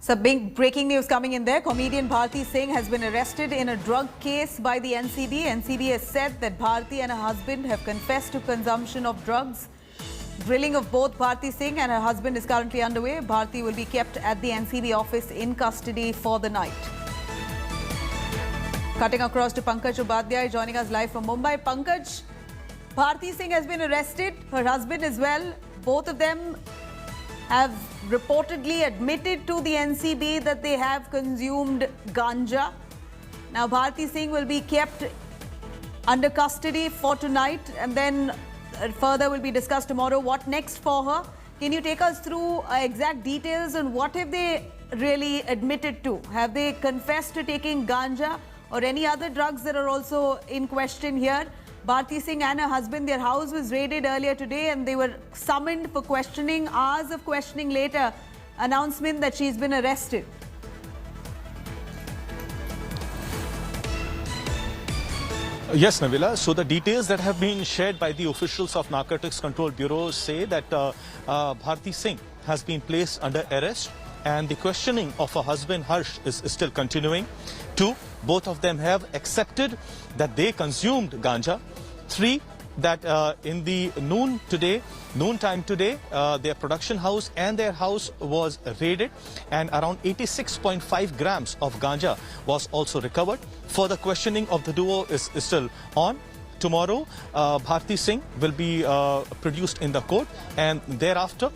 Some big breaking news coming in there. Comedian Bharti Singh has been arrested in a drug case by the NCB. NCB has said that Bharti and her husband have confessed to consumption of drugs. Drilling of both Bharti Singh and her husband is currently underway. Bharti will be kept at the NCB office in custody for the night. Cutting across to Pankaj Upadhyay, joining us live from Mumbai. Pankaj, Bharti Singh has been arrested, her husband as well. Both of them have reportedly admitted to the NCB that they have consumed ganja. Now, Bharti Singh will be kept under custody for tonight, and then further will be discussed tomorrow. What next for her? Can you take us through exact details on what have they really admitted to? Have they confessed to taking ganja or any other drugs that are also in question here? Bharti Singh and her husband, their house was raided earlier today and they were summoned for questioning. Hours of questioning later, announcement that she's been arrested. Yes, Navila. So the details that have been shared by the officials of Narcotics Control Bureau say that Bharti Singh has been placed under arrest and the questioning of her husband Harsh is still continuing. 2, both of them have accepted that they consumed ganja. 3, that in the noon time today, their production house and their house was raided and around 86.5 grams of ganja was also recovered. Further questioning of the duo is still on. Tomorrow, Bharti Singh will be produced in the court, and thereafter,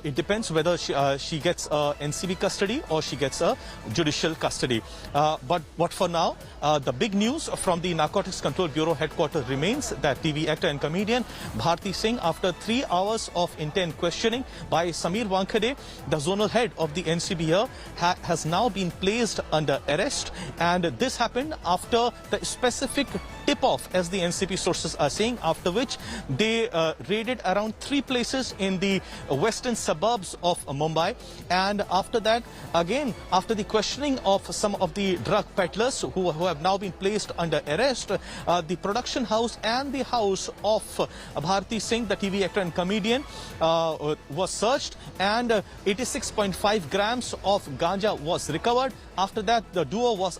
it depends whether she gets NCB custody or she gets a judicial custody. But what for now, the big news from the Narcotics Control Bureau headquarters remains that TV actor and comedian Bharti Singh, after 3 hours of intense questioning by Samir Wankhede, the zonal head of the NCB here, has now been placed under arrest. And this happened after the specific tip-off, as the NCB sources are saying, after which they raided around 3 places in the western suburbs of Mumbai. And after that, again, after the questioning of some of the drug peddlers who have now been placed under arrest, the production house and the house of Bharti Singh, the TV actor and comedian, was searched, and 86.5 grams of ganja was recovered. After that, the duo was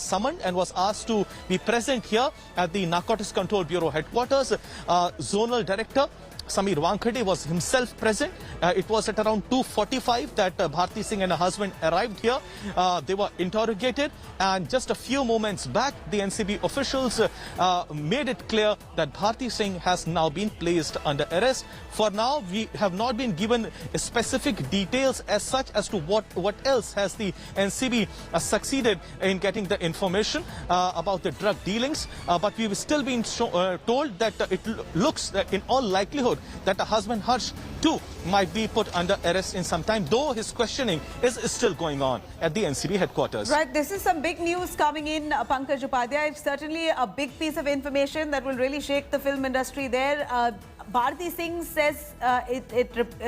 summoned and was asked to be present here at the Narcotics Control Bureau headquarters. Zonal Director Samir Wankhede was himself present. It was at around 2:45 that Bharti Singh and her husband arrived here. They were interrogated, and just a few moments back, the NCB officials made it clear that Bharti Singh has now been placed under arrest. For now, we have not been given specific details as such as to what else has the NCB succeeded in getting the information about the drug dealings. But we've still been told that it looks that in all likelihood that the husband Harsh too might be put under arrest in some time, though his questioning is still going on at the NCB headquarters. Right, this is some big news coming in, Pankaj Upadhyay. It's certainly a big piece of information that will really shake the film industry there. Bharti Singh says,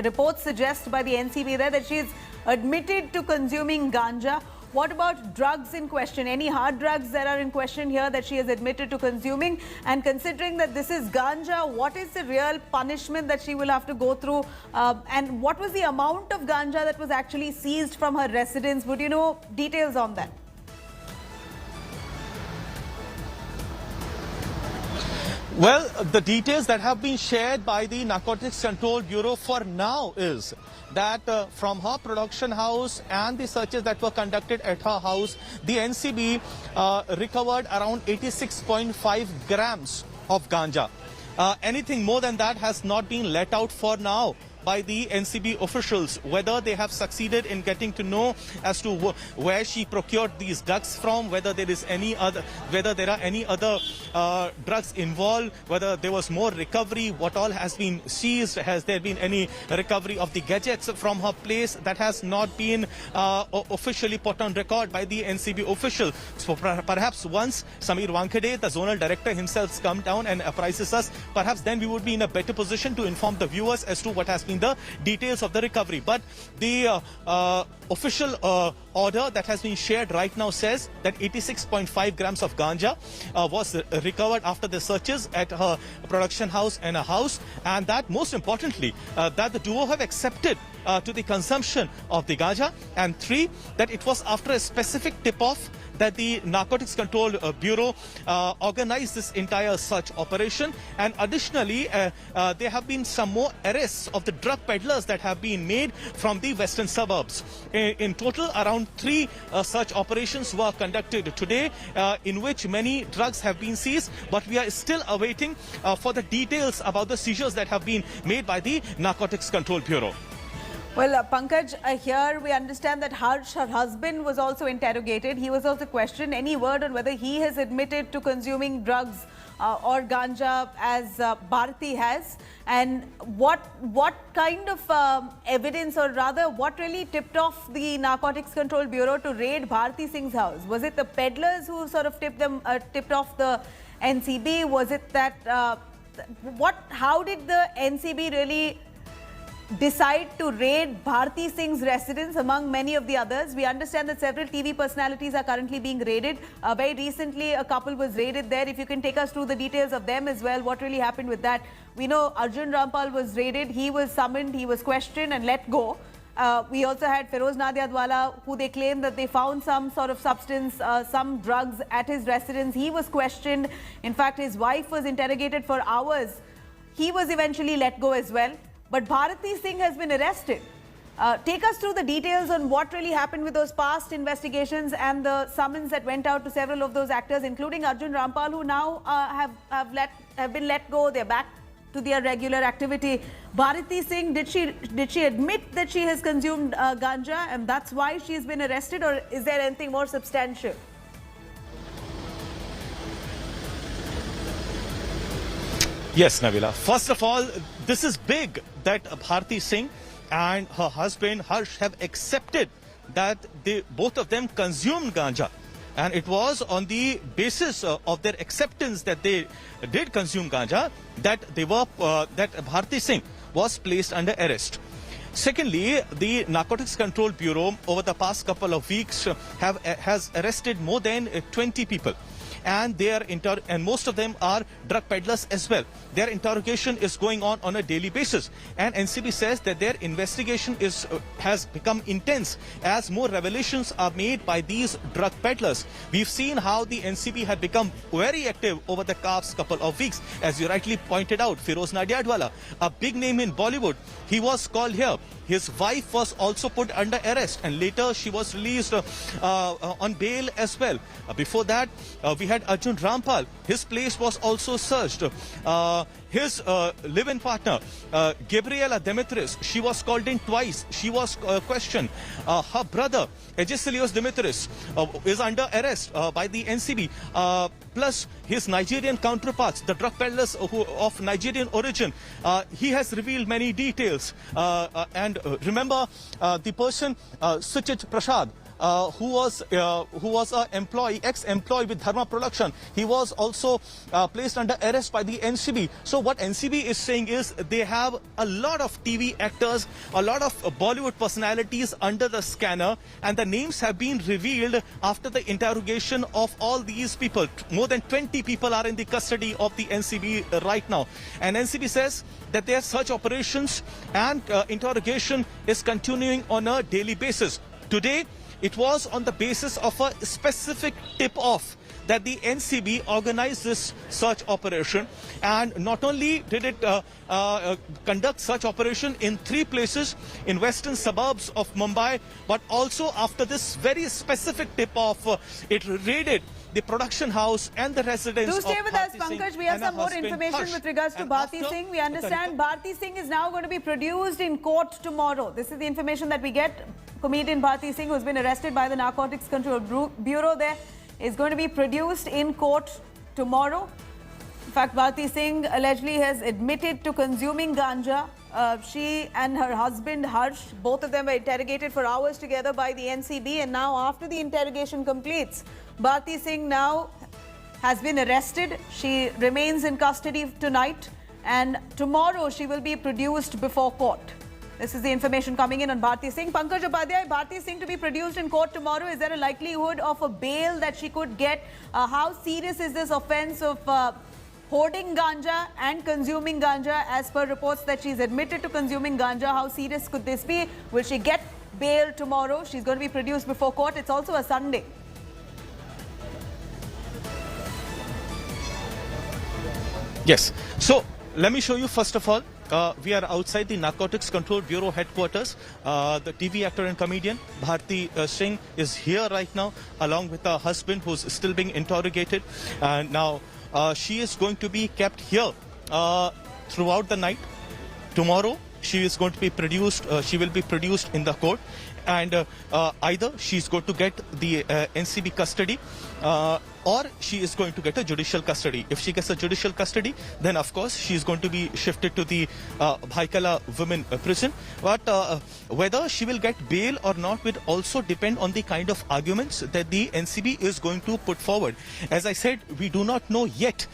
reports suggest by the NCB there that she's admitted to consuming ganja. What about drugs in question? Any hard drugs that are in question here that she has admitted to consuming? And considering that this is ganja, what is the real punishment that she will have to go through? And what was the amount of ganja that was actually seized from her residence? Would you know details on that? Well, the details that have been shared by the Narcotics Control Bureau for now is that from her production house and the searches that were conducted at her house, the NCB recovered around 86.5 grams of ganja. Anything more than that has not been let out for now by the NCB officials. Whether they have succeeded in getting to know as to where she procured these drugs from, whether there are any other drugs involved, whether there was more recovery, what all has been seized, has there been any recovery of the gadgets from her place, that has not been officially put on record by the NCB official. So perhaps once Samir Wankhede, the zonal director himself, comes down and apprises us, perhaps then we would be in a better position to inform the viewers as to what has been the details of the recovery. But the official order that has been shared right now says that 86.5 grams of ganja was recovered after the searches at her production house and a house, and that most importantly that the duo have accepted to the consumption of the ganja, and 3, that it was after a specific tip-off that the Narcotics Control Bureau organized this entire search operation. And additionally, there have been some more arrests of the drug peddlers that have been made from the western suburbs. In total, around 3 such operations were conducted today, in which many drugs have been seized, but we are still awaiting for the details about the seizures that have been made by the Narcotics Control Bureau. Well, Pankaj, here we understand that Harsh, her husband, was also interrogated. He was also questioned. Any word on whether he has admitted to consuming drugs or ganja as Bharti has? And what kind of evidence, or rather what really tipped off the Narcotics Control Bureau to raid Bharti Singh's house? Was it the peddlers who sort of tipped off the NCB? Was it that, how did the NCB really decide to raid Bharti Singh's residence among many of the others? We understand that several TV personalities are currently being raided. Very recently, a couple was raided there. If you can take us through the details of them as well, what really happened with that? We know Arjun Rampal was raided. He was summoned, he was questioned and let go. We also had Feroz Nadiadwala, who they claim that they found some sort of substance, some drugs at his residence. He was questioned. In fact, his wife was interrogated for hours. He was eventually let go as well. But Bharti Singh has been arrested. Take us through the details on what really happened with those past investigations and the summons that went out to several of those actors, including Arjun Rampal, who now have been let go. They're back to their regular activity. Bharti Singh, did she admit that she has consumed ganja and that's why she's been arrested, or is there anything more substantial? Yes, Nabila. First of all, this is big that Bharti Singh and her husband Harsh have accepted that both of them consumed ganja. And it was on the basis of their acceptance that they did consume ganja that that Bharti Singh was placed under arrest. Secondly, the Narcotics Control Bureau over the past couple of weeks has arrested more than 20 people. And and most of them are drug peddlers as well. Their interrogation is going on a daily basis, and NCB says that their investigation has become intense as more revelations are made by these drug peddlers. We've seen how the NCB had become very active over the past couple of weeks. As you rightly pointed out, Feroz Nadiadwala, a big name in Bollywood, he was called here. His wife was also put under arrest, and later she was released on bail as well. Before that, we had Arjun Rampal. His place was also searched. His live-in partner, Gabriela Demetris, she was called in twice. She was questioned. Her brother, Egiselios Demetris, is under arrest by the NCB. Plus his Nigerian counterparts, the drug peddlers of Nigerian origin. He has revealed many details. And remember the person, Suchit Prasad, who was an ex-employee with Dharma Production. He was also placed under arrest by the NCB. So what NCB is saying is they have a lot of TV actors, a lot of Bollywood personalities under the scanner, and the names have been revealed after the interrogation of all these people. More than 20 people are in the custody of the NCB right now. And NCB says that their search operations and interrogation is continuing on a daily basis. Today, it was on the basis of a specific tip-off that the NCB organized this search operation. And not only did it conduct such operation in 3 places in western suburbs of Mumbai, but also after this very specific tip-off, it raided the production house and the residence of Bharti Singh. Do stay with us, Pankaj. We have some more information with regards to Bharti Singh. We understand Bharti Singh is now going to be produced in court tomorrow. This is the information that we get. Comedian Bharti Singh, who's been arrested by the Narcotics Control Bureau there, is going to be produced in court tomorrow. In fact, Bharti Singh allegedly has admitted to consuming ganja. She and her husband Harsh, both of them were interrogated for hours together by the NCB, and now after the interrogation completes, Bharti Singh now has been arrested. She remains in custody tonight, and tomorrow she will be produced before court. This is the information coming in on Bharti Singh. Pankaj Upadhyay, Bharti Singh to be produced in court tomorrow. Is there a likelihood of a bail that she could get? How serious is this offence of hoarding ganja and consuming ganja? As per reports that she's admitted to consuming ganja, how serious could this be? Will she get bail tomorrow? She's going to be produced before court. It's also a Sunday. Yes. So let me show you first of all. We are outside the Narcotics Control Bureau headquarters. The TV actor and comedian Bharti Singh is here right now, along with her husband, who's still being interrogated. Now, she is going to be kept here throughout the night. Tomorrow, she is going to be produced. She will be produced in the court, and either she's going to get the NCB custody, or she is going to get a judicial custody. If she gets a judicial custody, then of course she is going to be shifted to the Bhaikala Women Prison. But whether she will get bail or not will also depend on the kind of arguments that the NCB is going to put forward. As I said, we do not know yet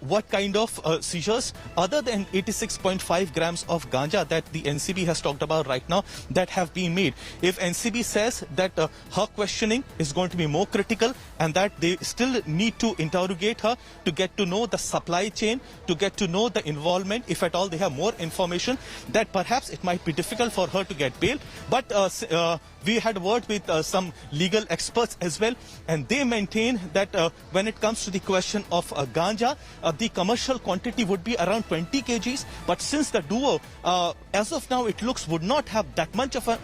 what kind of seizures other than 86.5 grams of ganja that the NCB has talked about right now that have been made. If NCB says that her questioning is going to be more critical and that they still need to interrogate her to get to know the supply chain, to get to know the involvement, if at all they have more information, that perhaps it might be difficult for her to get bail. But we had worked with some legal experts as well, and they maintain that when it comes to the question of ganja, the commercial quantity would be around 20 kgs. But since the duo, as of now, it looks would not have that much of an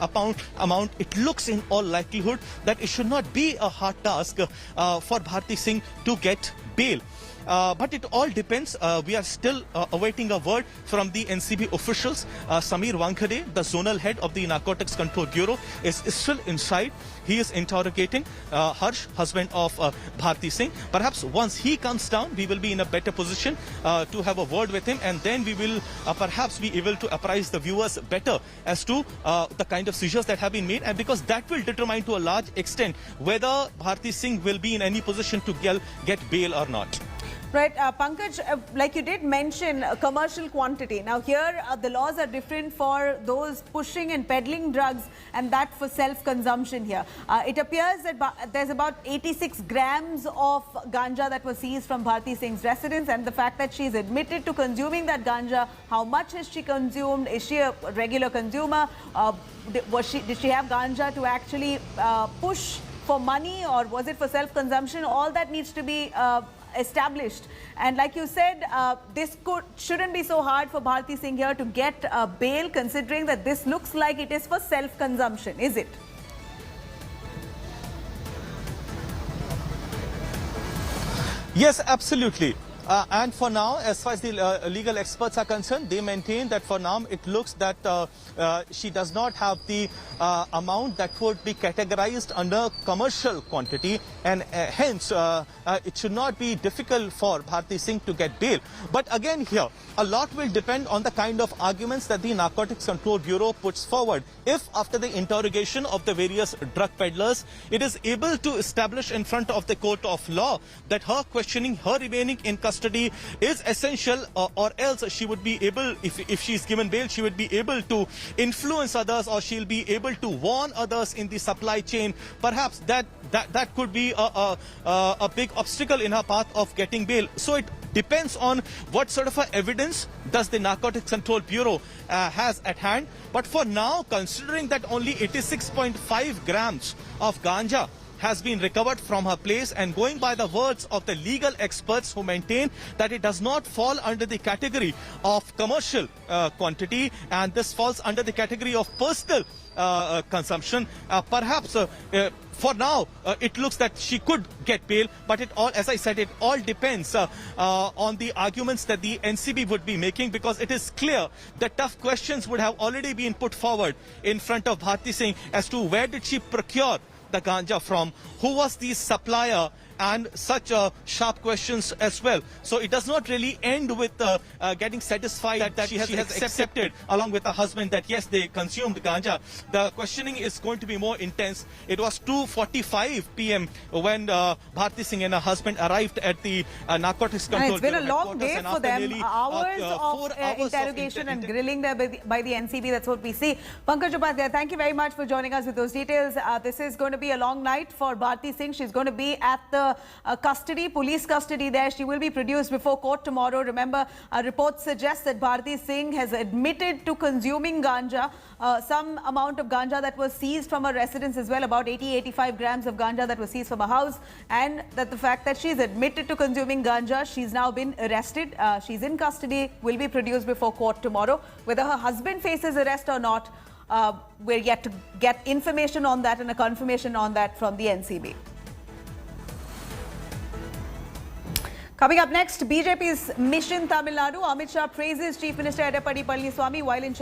amount, it looks in all likelihood that it should not be a hard task for Bharti Singh to get bail. But it all depends. We are still awaiting a word from the NCB officials. Samir Wankhede, the zonal head of the Narcotics Control Bureau, is still inside. He is interrogating Harsh, husband of Bharti Singh. Perhaps once he comes down, we will be in a better position to have a word with him, and then we will perhaps be able to apprise the viewers better as to the kind of seizures that have been made, and because that will determine to a large extent whether Bharti Singh will be in any position to get bail or not. Right, Pankaj, like you did mention, commercial quantity. Now here, the laws are different for those pushing and peddling drugs, and that for self-consumption here. It appears that there's about 86 grams of ganja that was seized from Bharti Singh's residence, and the fact that she's admitted to consuming that ganja, how much has she consumed? Is she a regular consumer? Did she have ganja to actually push for money, or was it for self-consumption? All that needs to be established, and like you said, this shouldn't be so hard for Bharti Singh here to get bail, considering that this looks like it is for self-consumption, is it? Yes, absolutely. And for now, as far as the legal experts are concerned, they maintain that for now it looks that she does not have the amount that would be categorized under commercial quantity, and hence it should not be difficult for Bharti Singh to get bail. But again here, a lot will depend on the kind of arguments that the Narcotics Control Bureau puts forward. If after the interrogation of the various drug peddlers, it is able to establish in front of the court of law that her questioning, her remaining in custody is essential, or else she would be able, if she is given bail, she would be able to influence others, or she'll be able to warn others in the supply chain. Perhaps that could be a big obstacle in her path of getting bail. So it depends on what sort of evidence does the Narcotics Control Bureau has at hand. But for now, considering that only 86.5 grams of ganja has been recovered from her place, and going by the words of the legal experts who maintain that it does not fall under the category of commercial quantity, and this falls under the category of personal consumption, perhaps for now it looks that she could get bail. But it all, as I said, it all depends on the arguments that the NCB would be making, because it is clear that tough questions would have already been put forward in front of Bharti Singh as to where did she procure the ganja from, who was the supplier, and such sharp questions as well. So it does not really end with getting satisfied that she has accepted along with her husband that yes, they consumed ganja. The questioning is going to be more intense. It was 2:45 p.m. when Bharti Singh and her husband arrived at the Narcotics Control And it's been a Bureau long day headquarters, and for after them. nearly, Hours 4 of hours interrogation and grilling there by the NCB. That's what we see. Pankaj Upadhyay, thank you very much for joining us with those details. This is going to be a long night for Bharti Singh. She's going to be at the police custody there. She will be produced before court tomorrow. Remember, reports suggest that Bharti Singh has admitted to consuming ganja, some amount of ganja that was seized from her residence as well, about 85 grams of ganja that was seized from her house, and that the fact that she's admitted to consuming ganja, she's now been arrested. She's in custody, will be produced before court tomorrow. Whether her husband faces arrest or not, we're yet to get information on that and a confirmation on that from the NCB. Coming up next, BJP's Mission Tamil Nadu. Amit Shah praises Chief Minister Edappadi Palaniswamy while in